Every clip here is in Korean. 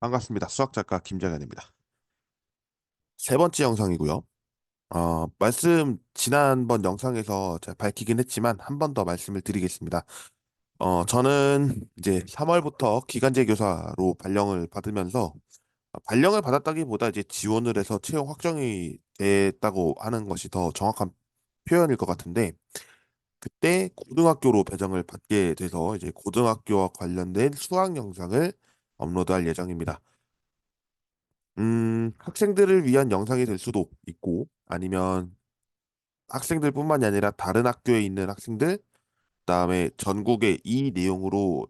반갑습니다. 수학작가 김정현입니다. 세 번째 영상이고요. 말씀 지난번 영상에서 제가 밝히긴 했지만 한 번 더 말씀을 드리겠습니다. 저는 이제 3월부터 기간제 교사로 발령을 받으면서 발령을 받았다기보다 이제 지원을 해서 채용 확정이 됐다고 하는 것이 더 정확한 표현일 것 같은데 그때 고등학교로 배정을 받게 돼서 이제 고등학교와 관련된 수학 영상을 업로드할 예정입니다. 학생들을 위한 영상이 될 수도 있고, 아니면 학생들뿐만이 아니라 다른 학교에 있는 학생들, 그다음에 전국의 이 내용으로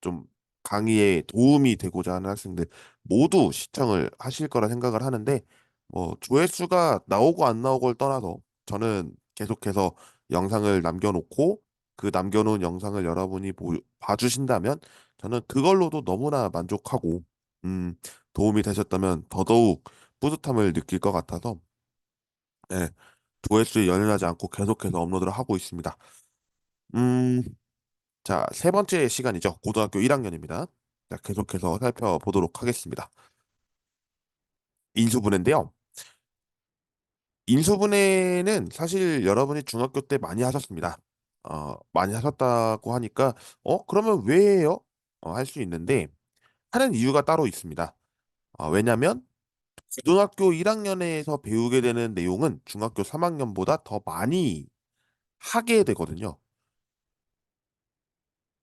좀 강의에 도움이 되고자 하는 학생들 모두 시청을 하실 거라 생각을 하는데, 뭐 조회수가 나오고 안 나오고를 떠나서 저는 계속해서 영상을 남겨놓고 그 남겨놓은 영상을 여러분이 봐주신다면 저는 그걸로도 너무나 만족하고 음, 도움이 되셨다면 더더욱 뿌듯함을 느낄 것 같아서 예, 조회수에 연연하지 않고 계속해서 업로드를 하고 있습니다. 음, 자, 세 번째 시간이죠. 고등학교 1학년입니다. 자, 계속해서 살펴보도록 하겠습니다. 인수분해인데요. 인수분해는 사실 여러분이 중학교 때 많이 하셨습니다. 많이 하셨다고 하니까, 그러면 왜 해요? 할 수 있는데, 하는 이유가 따로 있습니다. 왜냐면, 고등학교 1학년에서 배우게 되는 내용은 중학교 3학년보다 더 많이 하게 되거든요.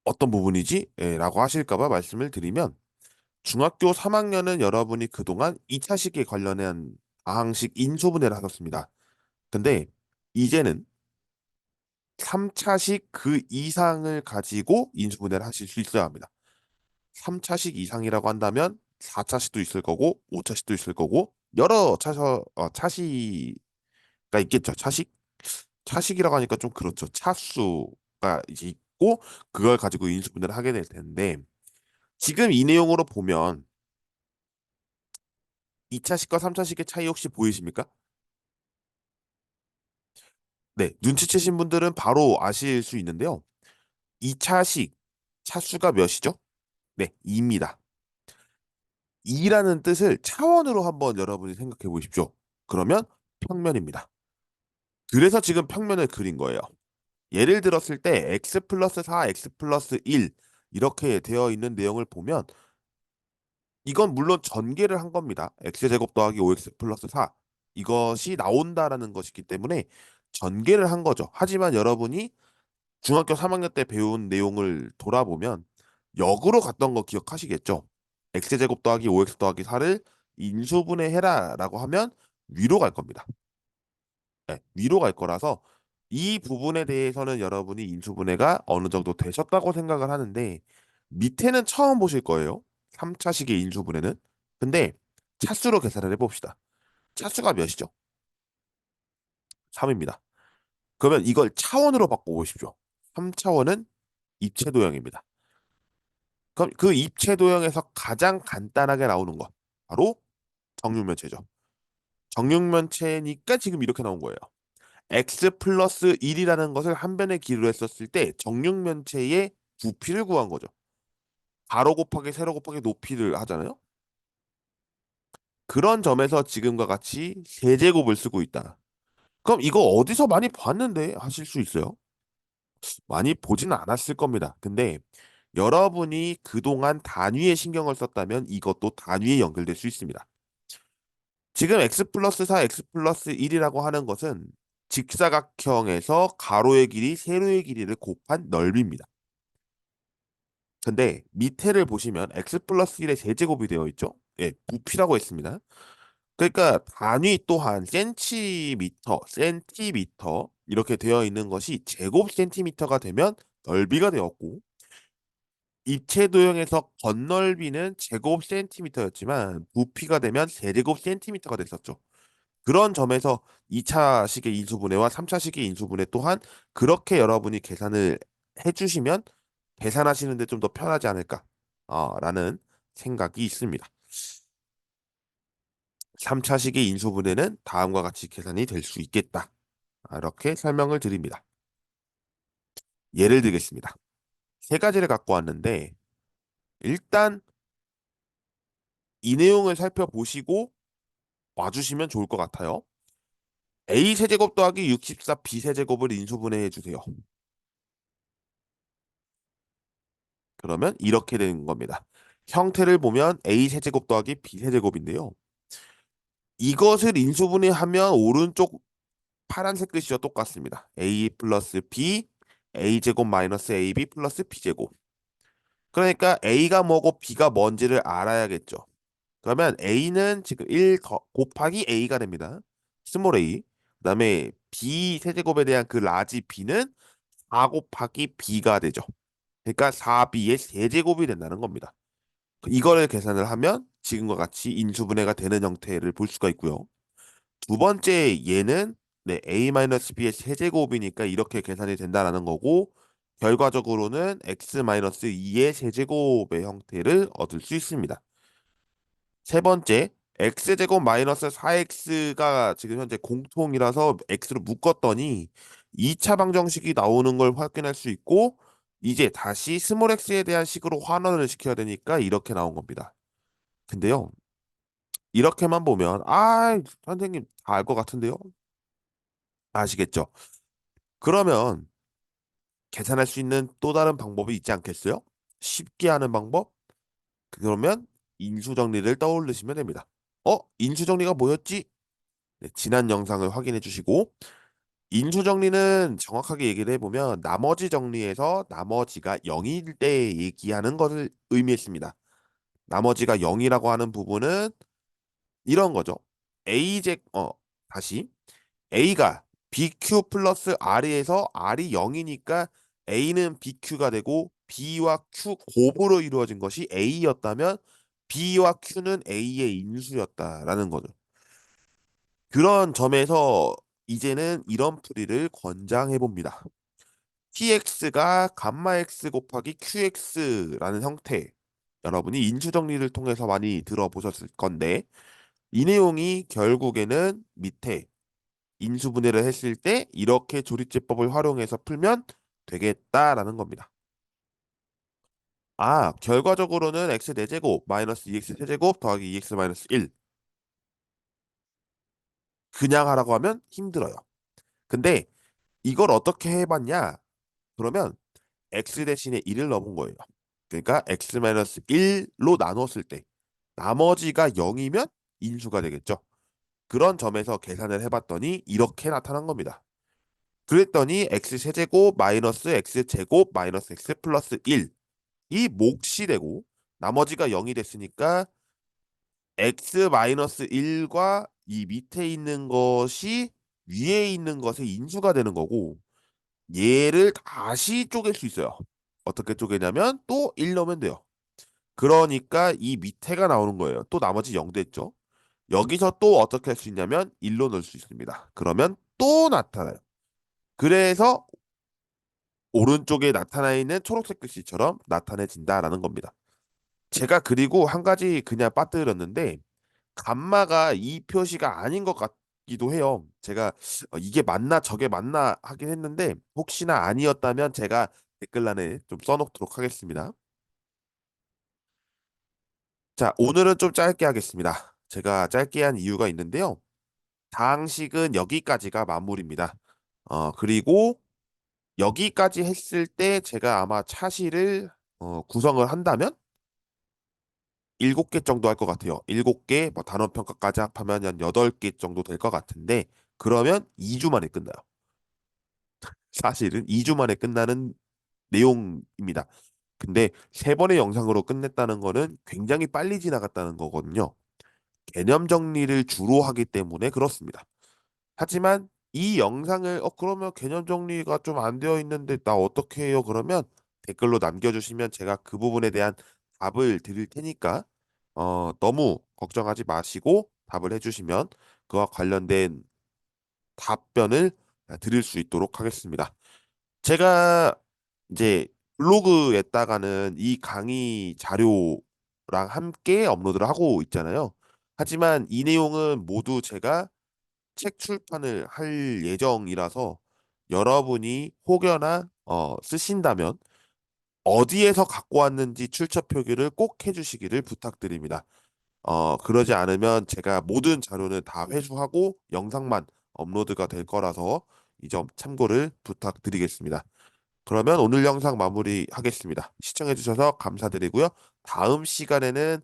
어떤 부분이지? 라고 하실까 봐 말씀을 드리면, 중학교 3학년은 여러분이 그동안 2차 시기에 관련한 다항식 인수분해를 하셨습니다. 근데 이제는 3차식 그 이상을 가지고 인수분해를 하실 수 있어야 합니다. 3차식 이상이라고 한다면 4차식도 있을 거고 5차식도 있을 거고 여러 차시가 있겠죠. 차식이라고 하니까 좀 그렇죠. 차수가 이제 있고 그걸 가지고 인수분해를 하게 될 텐데 지금 이 내용으로 보면 2차식과 3차식의 차이 혹시 보이십니까? 네, 눈치채신 분들은 바로 아실 수 있는데요. 2차식 차수가 몇이죠? 네, 2입니다. 2라는 뜻을 차원으로 한번 여러분이 생각해 보십시오. 그러면 평면입니다. 그래서 지금 평면을 그린 거예요. 예를 들었을 때 x 플러스 4, x 플러스 1 이렇게 되어 있는 내용을 보면 이건 물론 전개를 한 겁니다. x제곱 더하기 5x 플러스 4 이것이 나온다라는 것이기 때문에 전개를 한 거죠. 하지만 여러분이 중학교 3학년 때 배운 내용을 돌아보면 역으로 갔던 거 기억하시겠죠? x제곱 더하기 5x 더하기 4를 인수분해해라라고 하면 위로 갈 겁니다. 네, 위로 갈 거라서 이 부분에 대해서는 여러분이 인수분해가 어느 정도 되셨다고 생각을 하는데 밑에는 처음 보실 거예요. 3차식의 인수분해는. 근데 차수로 계산을 해봅시다. 차수가 몇이죠? 3입니다. 그러면 이걸 차원으로 바꿔보십시오. 3차원은 입체도형입니다. 그럼 그 입체도형에서 가장 간단하게 나오는 것 바로 정육면체죠. 정육면체니까 지금 이렇게 나온 거예요. x 플러스 1이라는 것을 한 변의 길이로 했었을 때 정육면체의 부피를 구한 거죠. 가로 곱하기 세로 곱하기 높이를 하잖아요. 그런 점에서 지금과 같이 세제곱을 쓰고 있다. 그럼 이거 어디서 많이 봤는데 하실 수 있어요? 많이 보지는 않았을 겁니다. 근데 여러분이 그동안 단위에 신경을 썼다면 이것도 단위에 연결될 수 있습니다. 지금 x 플러스 4, x 플러스 1이라고 하는 것은 직사각형에서 가로의 길이, 세로의 길이를 곱한 넓이입니다. 근데 밑에를 보시면 x 플러스 1의 세제곱이 되어 있죠? 예, 부피라고 했습니다. 그러니까 단위 또한 센티미터 이렇게 되어 있는 것이 제곱 센티미터가 되면 넓이가 되었고 입체 도형에서 건널비는 제곱 센티미터였지만 부피가 되면 세제곱 센티미터가 됐었죠. 그런 점에서 2차식의 인수분해와 3차식의 인수분해 또한 그렇게 여러분이 계산을 해주시면 계산하시는데 좀 더 편하지 않을까 라는 생각이 있습니다. 3차식의 인수분해는 다음과 같이 계산이 될 수 있겠다. 이렇게 설명을 드립니다. 예를 들겠습니다. 세 가지를 갖고 왔는데 일단 이 내용을 살펴보시고 와주시면 좋을 것 같아요. A 세제곱 더하기 64 B 세제곱을 인수분해해 주세요. 그러면 이렇게 되는 겁니다. 형태를 보면 A 세제곱 더하기 B 세제곱인데요. 이것을 인수분해하면 오른쪽 파란색 글씨와 똑같습니다. A 플러스 B, A 제곱 마이너스 AB 플러스 B 제곱. 그러니까 A가 뭐고 B가 뭔지를 알아야겠죠. 그러면 A는 지금 1 곱하기 A가 됩니다. 스몰 a. 그다음에 B 세제곱에 대한 그 라지 B는 4 곱하기 B가 되죠. 그러니까 4B의 세제곱이 된다는 겁니다. 이거를 계산을 하면 지금과 같이 인수분해가 되는 형태를 볼 수가 있고요. 두 번째 얘는 네, A-B의 세제곱이니까 이렇게 계산이 된다라는 거고 결과적으로는 X-2의 세제곱의 형태를 얻을 수 있습니다. 세 번째, x제곱 마이너스 4x가 지금 현재 공통이라서 x로 묶었더니 2차 방정식이 나오는 걸 확인할 수 있고 이제 다시 스몰 x에 대한 식으로 환원을 시켜야 되니까 이렇게 나온 겁니다. 근데요, 이렇게만 보면 선생님 다 알 것 같은데요? 아시겠죠? 그러면 계산할 수 있는 또 다른 방법이 있지 않겠어요? 쉽게 하는 방법? 그러면 인수정리를 떠올리시면 됩니다. 인수정리가 뭐였지? 네, 지난 영상을 확인해 주시고 인수 정리는 정확하게 얘기를 해보면 나머지 정리에서 나머지가 0일 때 얘기하는 것을 의미했습니다. 나머지가 0이라고 하는 부분은 이런 거죠. a제 다시 a가 bq 플러스 r에서 r이 0이니까 a는 bq가 되고 b와 q 곱으로 이루어진 것이 a였다면 b와 q는 a의 인수였다라는 거죠. 그런 점에서 이제는 이런 풀이를 권장해 봅니다. tx가 감마 x 곱하기 qx라는 형태. 여러분이 인수정리를 통해서 많이 들어보셨을 건데 이 내용이 결국에는 밑에 인수분해를 했을 때 이렇게 조리제법을 활용해서 풀면 되겠다라는 겁니다. 결과적으로는 x 4제곱 마이너스 2x 세제곱 더하기 2x 마이너스 1 그냥 하라고 하면 힘들어요. 근데 이걸 어떻게 해봤냐? 그러면 x 대신에 1을 넣어본 거예요. 그러니까 x-1로 나눴을 때 나머지가 0이면 인수가 되겠죠. 그런 점에서 계산을 해봤더니 이렇게 나타난 겁니다. 그랬더니 x세제곱 마이너스 x제곱 마이너스 x 플러스 1이 몫이 되고 나머지가 0이 됐으니까 x 마이너스 1과 이 밑에 있는 것이 위에 있는 것의 인수가 되는 거고 얘를 다시 쪼갤 수 있어요. 어떻게 쪼개냐면 또 1 넣으면 돼요. 그러니까 이 밑에가 나오는 거예요. 또 나머지 0 됐죠. 여기서 또 어떻게 할 수 있냐면 1로 넣을 수 있습니다. 그러면 또 나타나요. 그래서 오른쪽에 나타나 있는 초록색 글씨처럼 나타내진다라는 겁니다. 제가 그리고 한 가지 그냥 빠뜨렸는데 감마가 이 표시가 아닌 것 같기도 해요. 제가 이게 맞나 저게 맞나 하긴 했는데 혹시나 아니었다면 제가 댓글란에 좀 써놓도록 하겠습니다. 자, 오늘은 좀 짧게 하겠습니다. 제가 짧게 한 이유가 있는데요. 당식은 여기까지가 마무리입니다. 그리고 여기까지 했을 때 제가 아마 차시를 구성을 한다면 7개 정도 할 것 같아요. 7개, 뭐 단원 평가까지 합하면 한 8개 정도 될 것 같은데 그러면 2주 만에 끝나요. 사실은 2주 만에 끝나는 내용입니다. 근데 세 번의 영상으로 끝냈다는 거는 굉장히 빨리 지나갔다는 거거든요. 개념 정리를 주로 하기 때문에 그렇습니다. 하지만 이 영상을 그러면 개념 정리가 좀 안 되어 있는데 나 어떻게 해요? 그러면 댓글로 남겨주시면 제가 그 부분에 대한 답을 드릴 테니까 너무 걱정하지 마시고 답을 해주시면 그와 관련된 답변을 드릴 수 있도록 하겠습니다. 제가 이제 블로그에다가는 이 강의 자료랑 함께 업로드를 하고 있잖아요. 하지만 이 내용은 모두 제가 책 출판을 할 예정이라서 여러분이 혹여나 쓰신다면 어디에서 갖고 왔는지 출처 표기를 꼭 해주시기를 부탁드립니다. 그러지 않으면 제가 모든 자료는 다 회수하고 영상만 업로드가 될 거라서 이 점 참고를 부탁드리겠습니다. 그러면 오늘 영상 마무리하겠습니다. 시청해주셔서 감사드리고요. 다음 시간에는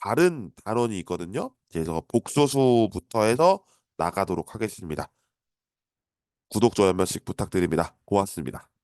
다른 단원이 있거든요. 그래서 복소수부터 해서 나가도록 하겠습니다. 구독, 좋아요 한 번씩 부탁드립니다. 고맙습니다.